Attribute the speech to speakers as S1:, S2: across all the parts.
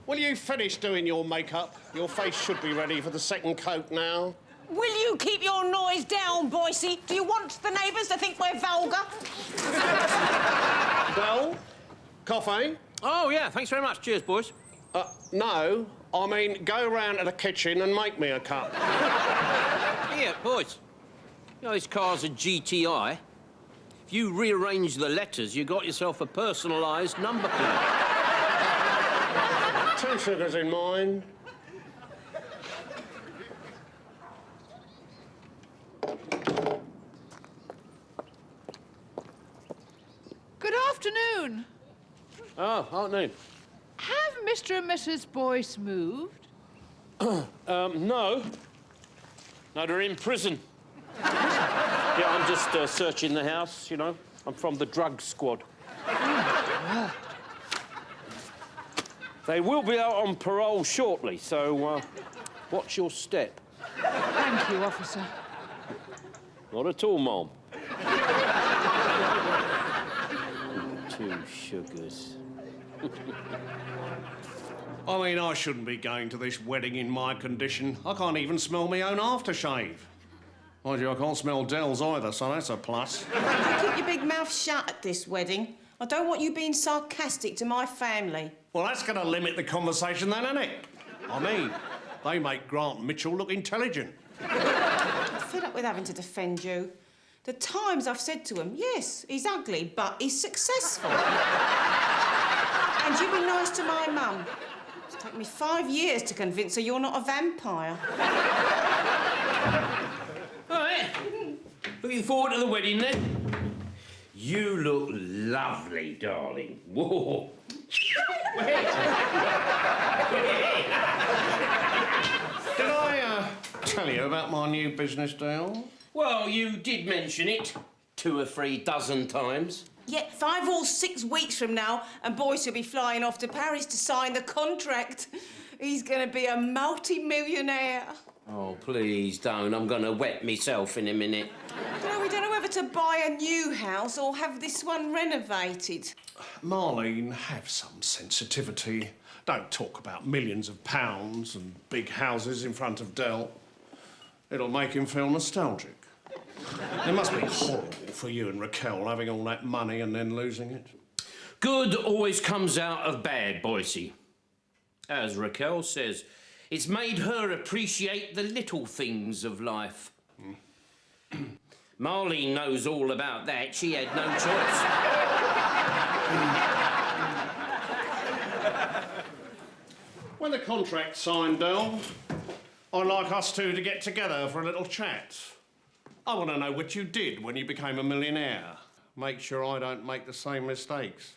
S1: will you finish doing your makeup? Your face should be ready for the second coat now.
S2: Will you keep your noise down, Boyce? Do you want the neighbours to think we're vulgar?
S1: Bell? Coffee?
S3: Oh, yeah, thanks very much. Cheers, boys.
S1: No. I mean, go round to the kitchen and make me a cup.
S3: Yeah, boys. You know, this car's a GTI. If you rearrange the letters, you got yourself a personalised number plate.
S1: 2 sugars in mine.
S4: Good afternoon.
S3: Oh, afternoon.
S4: Have Mr. and Mrs. Boyce moved?
S3: No. No, they're in prison. Yeah, I'm just searching the house, you know. I'm from the drug squad. They will be out on parole shortly, so watch your step.
S4: Thank you, officer.
S3: Not at all, Mom. 2 sugars.
S1: I mean, I shouldn't be going to this wedding in my condition. I can't even smell my own aftershave. Mind you, I can't smell Dell's either, so that's a plus.
S2: Keep your big mouth shut at this wedding. I don't want you being sarcastic to my family.
S1: Well, that's going to limit the conversation then, isn't it? I mean, they make Grant Mitchell look intelligent.
S2: I'm fed up with having to defend you. The times I've said to him, yes, he's ugly, but he's successful. And you be nice to my mum. It's taken me 5 years to convince her you're not a vampire.
S3: All right. Looking forward to the wedding, then. You look lovely, darling. Whoa.
S1: Did I tell you about my new business deal?
S3: Well, you did mention it 2 or 3 dozen times.
S2: Yeah, 5 or 6 weeks from now, and Boyce will be flying off to Paris to sign the contract. He's going to be a multi-millionaire.
S3: Oh, please don't. I'm going to wet myself in a minute.
S2: We don't know whether to buy a new house or have this one renovated.
S1: Marlene, have some sensitivity. Don't talk about millions of pounds and big houses in front of Dell. It'll make him feel nostalgic. It must be horrible for you and Raquel having all that money and then losing it.
S3: Good always comes out of bad, Boyce. As Raquel says, it's made her appreciate the little things of life. Marlene knows all about that. She had no choice.
S1: When the contract's signed, Dell, I'd like us two to get together for a little chat. I want to know what you did when you became a millionaire. Make sure I don't make the same mistakes.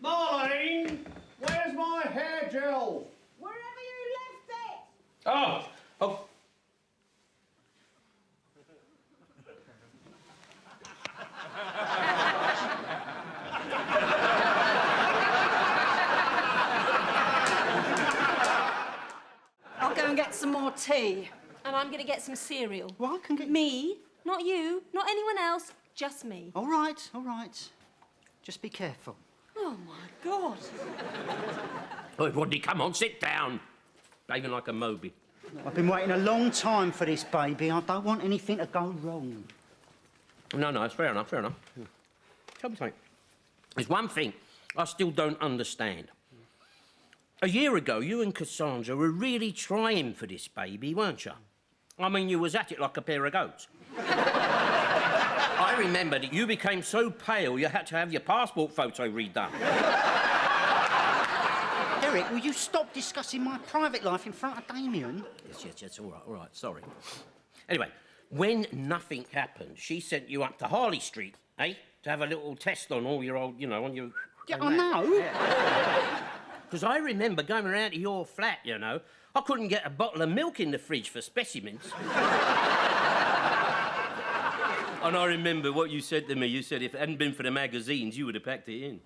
S1: Marlene, where's my hair gel?
S2: Wherever you left it.
S3: Oh.
S5: I'll go and get some more tea.
S6: And I'm going to get some cereal.
S5: Well, I can get...
S6: Me, not you, not anyone else, just me.
S5: All right, all right. Just be careful.
S6: Oh, my God.
S3: Oh, Rodney, come on, sit down. Behaving like a Moby.
S5: I've been waiting a long time for this, baby. I don't want anything to go wrong.
S3: No, it's fair enough, fair enough. Tell me something. There's one thing I still don't understand. A year ago, you and Cassandra were really trying for this baby, weren't you? I mean, you was at it like a pair of goats. I remember that you became so pale you had to have your passport photo redone.
S5: Derek, will you stop discussing my private life in front of Damien?
S3: Yes, all right, sorry. Anyway, when nothing happened, she sent you up to Harley Street, eh? To have a little test on all your old, on your...
S5: Yeah, I know.
S3: Because I remember going around to your flat, I couldn't get a bottle of milk in the fridge for specimens. And I remember what you said to me. You said if it hadn't been for the magazines, you would have packed it in.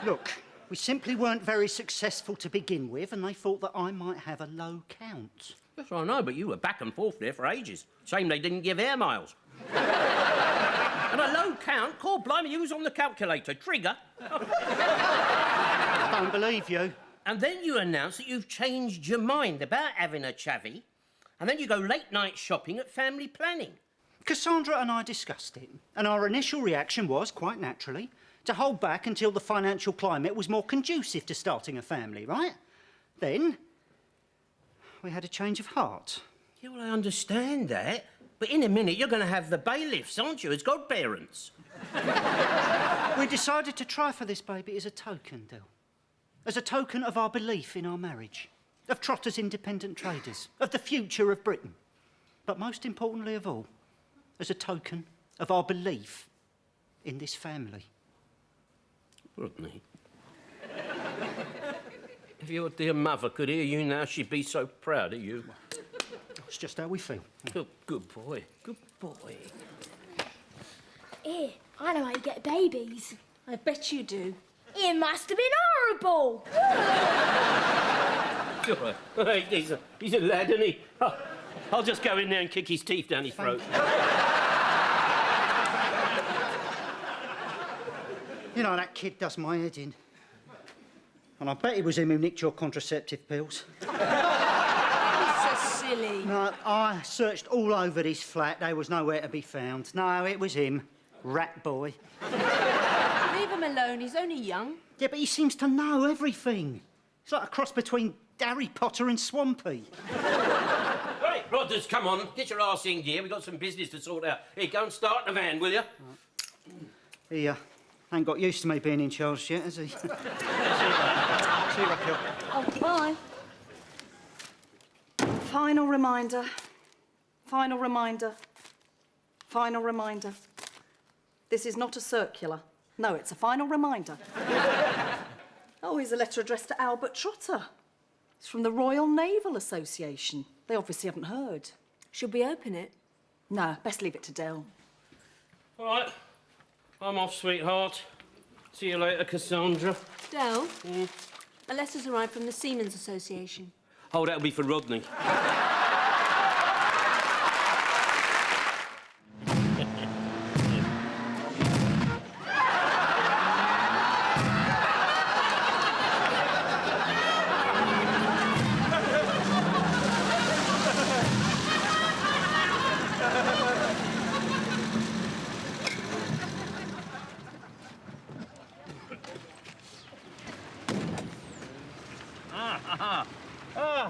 S5: Look, we simply weren't very successful to begin with, and they thought that I might have a low count.
S3: Yes, I know, but you were back and forth there for ages. Shame they didn't give air miles. And a low count, call blimey, you was on the calculator. Trigger.
S5: I don't believe you.
S3: And then you announce that you've changed your mind about having a chavvy, and then you go late-night shopping at family planning.
S5: Cassandra and I discussed it, and our initial reaction was, quite naturally, to hold back until the financial climate was more conducive to starting a family, right? Then, we had a change of heart.
S3: Yeah, well, I understand that, but in a minute you're going to have the bailiffs, aren't you, as godparents?
S5: We decided to try for this baby as a token, Del. As a token of our belief in our marriage, of Trotter's independent traders, of the future of Britain. But most importantly of all, as a token of our belief in this family.
S3: Rodney. If your dear mother could hear you now, she'd be so proud of you.
S5: It's just how we feel.
S3: Good boy. Good boy.
S7: Here, I know how you get babies.
S6: I bet you do.
S7: It must have been horrible.
S3: Hey, he's a lad, isn't he? Oh, I'll just go in there and kick his teeth down his throat.
S5: You know, that kid does my head in. And I bet it was him who nicked your contraceptive pills.
S6: He's so silly.
S5: No, I searched all over this flat. They was nowhere to be found. No, it was him. Rat boy.
S6: Leave him alone, he's only young.
S5: Yeah, but he seems to know everything. It's like a cross between Harry Potter and Swampy.
S3: Right, Rodders, come on. Get your arse in gear. We've got some business to sort out. Here, go and start the van, will you?
S5: He ain't got used to me being in charge yet, has he? See you, Raquel.
S6: Oh, bye.
S8: Final reminder. Final reminder. Final reminder. This is not a circular. No, it's a final reminder. Oh, here's a letter addressed to Albert Trotter. It's from the Royal Naval Association. They obviously haven't heard.
S6: Should we open it?
S8: No, best leave it to Del.
S3: All right. I'm off, sweetheart. See you later, Cassandra.
S6: Del, a letter's arrived from the Seamen's Association.
S3: Oh, that'll be for Rodney.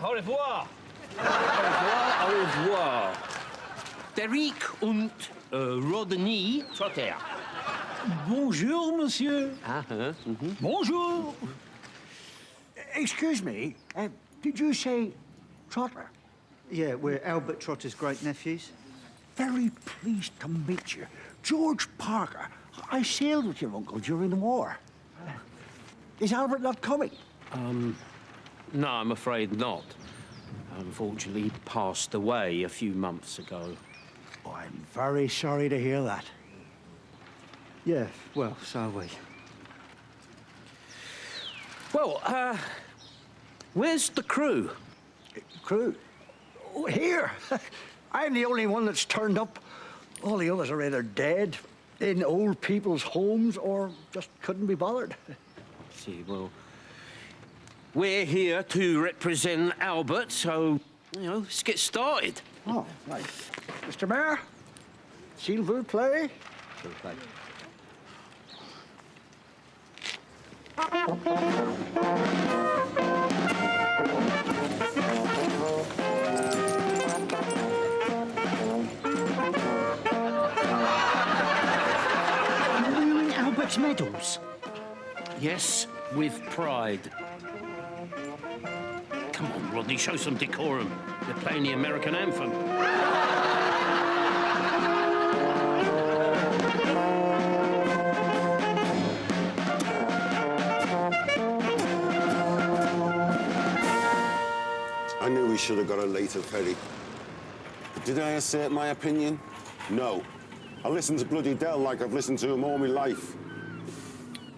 S3: Au revoir. Au revoir. Derrick und Rodney Trotter.
S9: Bonjour, monsieur. Bonjour. Excuse me, did you say Trotter?
S5: Yeah, we're Albert Trotter's great-nephews.
S9: Very pleased to meet you. George Parker. I sailed with your uncle during the war. Is Albert not coming?
S10: No, I'm afraid not. Unfortunately, he passed away a few months ago.
S9: Oh, I'm very sorry to hear that.
S5: Yeah, well, so are we.
S10: Well, where's the crew?
S9: Crew? Oh, here. I'm the only one that's turned up. All the others are either dead, in old people's homes, or just couldn't be bothered.
S10: See, well, we're here to represent Albert, so, you know, let's get started.
S9: Oh, right. Mr. Mayor, s'il vous plaît.
S5: Wearing Albert's medals.
S10: Yes, with pride. Come on, Rodney, show some decorum. They're playing the American anthem.
S11: I knew we should have got a later ferry. But did I assert my opinion? No. I listened to bloody Dell like I've listened to him all my life.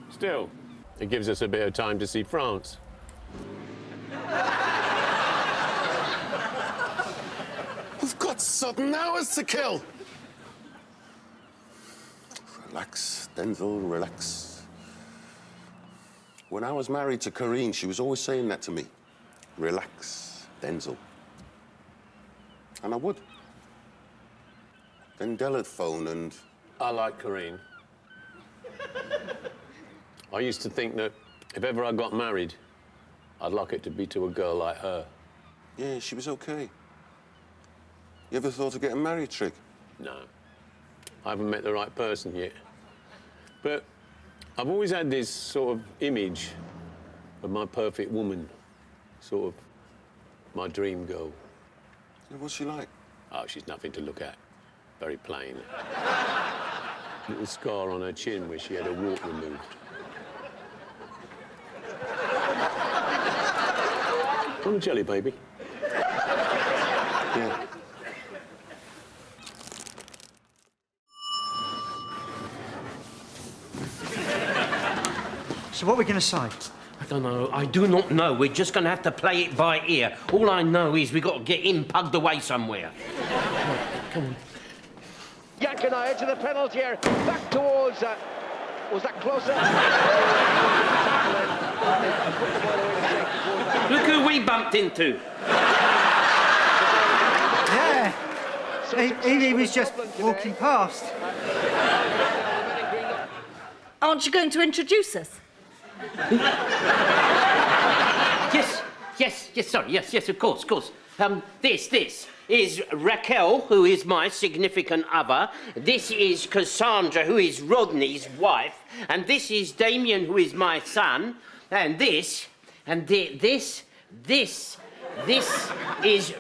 S12: Still, it gives us a bit of time to see France.
S11: sudden hours to kill. Relax, Denzel, relax. When I was married to Corinne, she was always saying that to me. Relax, Denzel. And I would. Then Del would phone and...
S12: I like Corinne. I used to think that if ever I got married, I'd like it to be to a girl like her.
S11: Yeah, she was okay. You ever thought of getting married, Trig?
S12: No. I haven't met the right person yet. But I've always had this sort of image of my perfect woman, sort of my dream girl.
S11: Yeah, what's she like?
S12: Oh, she's nothing to look at. Very plain. Little scar on her chin where she had her wart removed. Want a jelly, baby?
S11: Yeah.
S5: So what are we going to say?
S3: I don't know. I do not know. We're just going to have to play it by ear. All I know is we've got to get him pugged away somewhere. Come on.
S13: Yakina edge of the penalty area, back towards... was that closer?
S3: Look who we bumped into.
S5: Yeah. He was just walking past.
S8: Aren't you going to introduce us?
S3: Yes, of course. This is Raquel, who is my significant other. This is Cassandra, who is Rodney's wife. And this is Damien, who is my son. And this is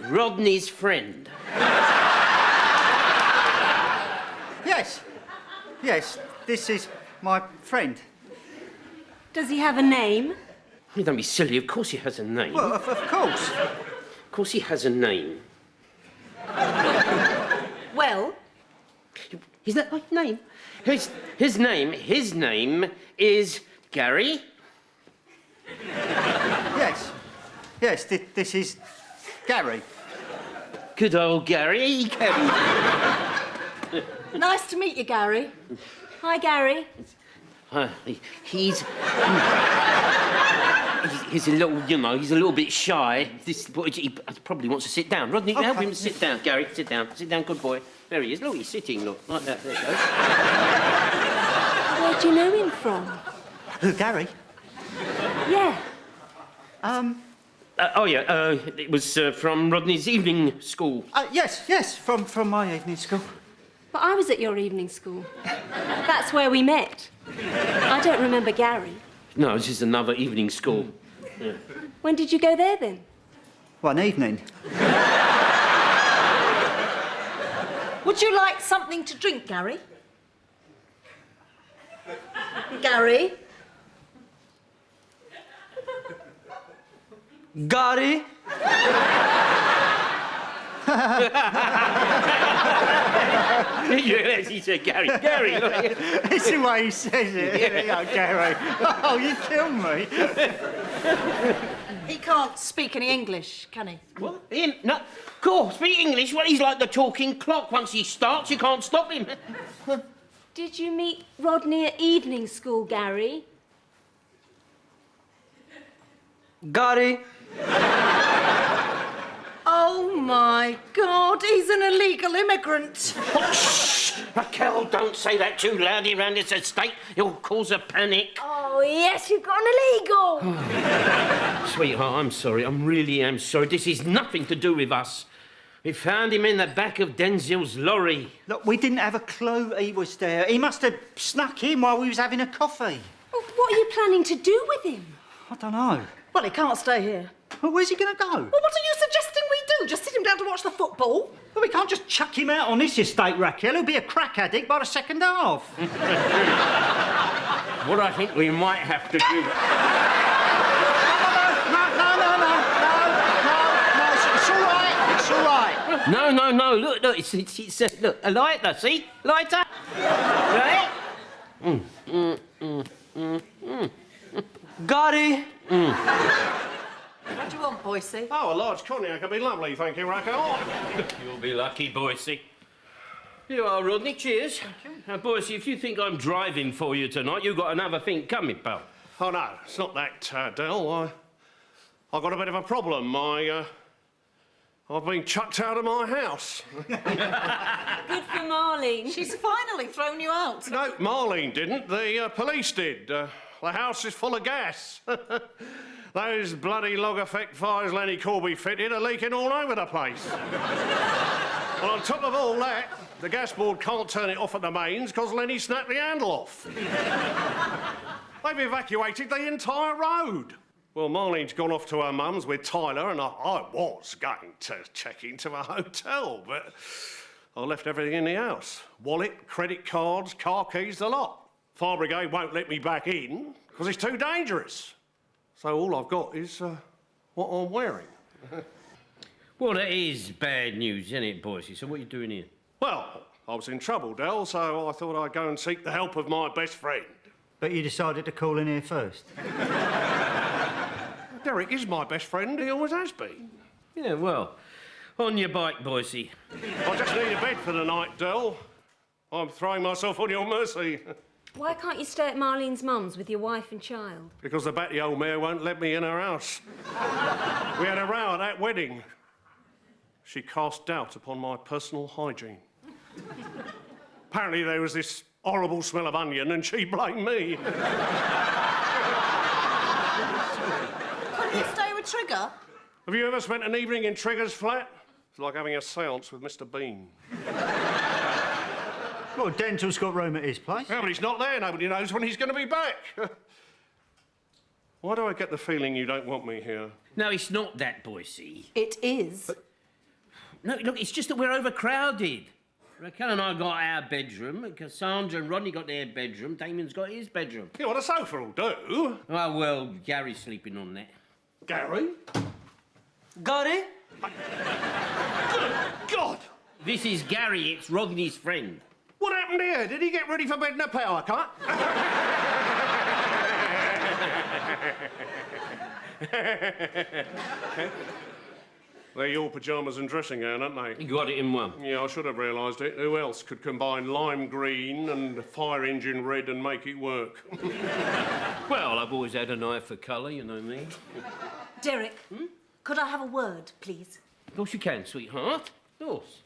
S3: Rodney's friend.
S5: Yes, this is my friend.
S6: Does he have a name?
S3: You don't be silly. Of course he has a name.
S5: Well, of course.
S3: Of course he has a name.
S8: Well?
S3: Is that my name? His name is Gary.
S5: Yes, this is Gary.
S3: Good old Gary.
S8: Nice to meet you, Gary.
S6: Hi, Gary.
S3: He's a little, he's a little bit shy. He probably wants to sit down. Rodney, help him sit down. Gary, sit down. Sit down, good boy. There he is. Look, he's sitting, look. Like that. There you go.
S6: Where do you know him from?
S5: Who, Gary?
S6: Yeah.
S3: It was from Rodney's evening school.
S5: Yes, from my evening school.
S6: But I was at your evening school. That's where we met. I don't remember Gary.
S3: No, this is another evening school. Yeah.
S6: When did you go there, then?
S5: One evening.
S8: Would you like something to drink, Gary? Gary?
S5: Gary?
S3: Yes, he said Gary. Gary, look.
S5: It's the way he says it. Gary. Oh, you killed me.
S8: He can't speak any English, can he?
S3: What? Him? No. Of course, speak English. Well, he's like the talking clock. Once he starts, you can't stop him.
S6: Did you meet Rodney at evening school, Gary?
S5: Gary?
S8: Oh, my God, he's an illegal immigrant.
S3: Oh, shh! Raquel, don't say that too loudly around this estate. It'll cause a panic.
S7: Oh, yes, you've got an illegal.
S3: Sweetheart, I'm sorry. I really am sorry. This is nothing to do with us. We found him in the back of Denzel's lorry.
S5: Look, we didn't have a clue he was there. He must have snuck in while we was having a coffee.
S6: Well, what are you planning to do with him?
S5: I don't know.
S8: Well, he can't stay here.
S5: Well, where's he going to go?
S8: Well, what are you suggesting we do? Just sit him down to watch the football?
S5: Well, we can't just chuck him out on this estate, Raquel. He'll be a crack addict by the second half.
S3: What I think we might have to do...
S5: No, it's all right.
S3: No. Look, it's look, a lighter, see? Lighter. Right?
S5: Got it.
S8: What do you want, Boyce?
S1: Oh, a large cognac would be lovely, thank you, Racco.
S3: You'll be lucky, Boyce. Here you are, Rodney. Cheers. Thank you. Now, Boyce, if you think I'm driving for you tonight, you've got another thing coming, pal.
S1: Oh, no, it's not that, Del. I've got a bit of a problem. I've been chucked out of my house.
S6: Good for Marlene.
S8: She's finally thrown you out.
S1: No, Marlene didn't. The police did. The house is full of gas. Those bloody log effect fires Lenny Corby fitted are leaking all over the place. And on top of all that, the gas board can't turn it off at the mains because Lenny snapped the handle off. They've evacuated the entire road. Well, Marlene's gone off to her mum's with Tyler, and I was going to check into a hotel, but I left everything in the house. Wallet, credit cards, car keys, the lot. Fire brigade won't let me back in because it's too dangerous. So all I've got is what I'm wearing.
S3: Well, that is bad news, isn't it, Boyce? So what are you doing here?
S1: Well, I was in trouble, Del, so I thought I'd go and seek the help of my best friend.
S5: But you decided to call in here first?
S1: Derek is my best friend, he always has been.
S3: Yeah, well, on your bike, Boyce.
S1: I just need a bed for the night, Del. I'm throwing myself on your mercy.
S6: Why can't you stay at Marlene's mum's with your wife and child?
S1: Because the batty old mare won't let me in her house. We had a row at that wedding. She cast doubt upon my personal hygiene. Apparently there was this horrible smell of onion and she blamed me.
S8: Couldn't you stay with Trigger?
S1: Have you ever spent an evening in Trigger's flat? It's like having a séance with Mr. Bean.
S5: Well, Dental's got room at his place.
S1: Yeah, but he's not there. Nobody knows when he's going to be back. Why do I get the feeling you don't want me here?
S3: No, it's not that, Boyce.
S8: It is.
S3: No, look, it's just that we're overcrowded. Raquel and I got our bedroom, and Cassandra and Rodney got their bedroom, Damien's got his bedroom.
S1: Yeah, well, a sofa will do.
S3: Oh, well, Gary's sleeping on that.
S1: Gary?
S8: Gary?
S1: Good God!
S3: This is Gary, it's Rodney's friend.
S1: What happened here? Did he get ready for bed in a power cut? They're your pyjamas and dressing gown, aren't they?
S3: You got it in one.
S1: Yeah, I should have realised it. Who else could combine lime green and fire engine red and make it work?
S3: Well, I've always had an eye for colour, you know me.
S8: Derek, could I have a word, please?
S3: Of course you can, sweetheart. Of course.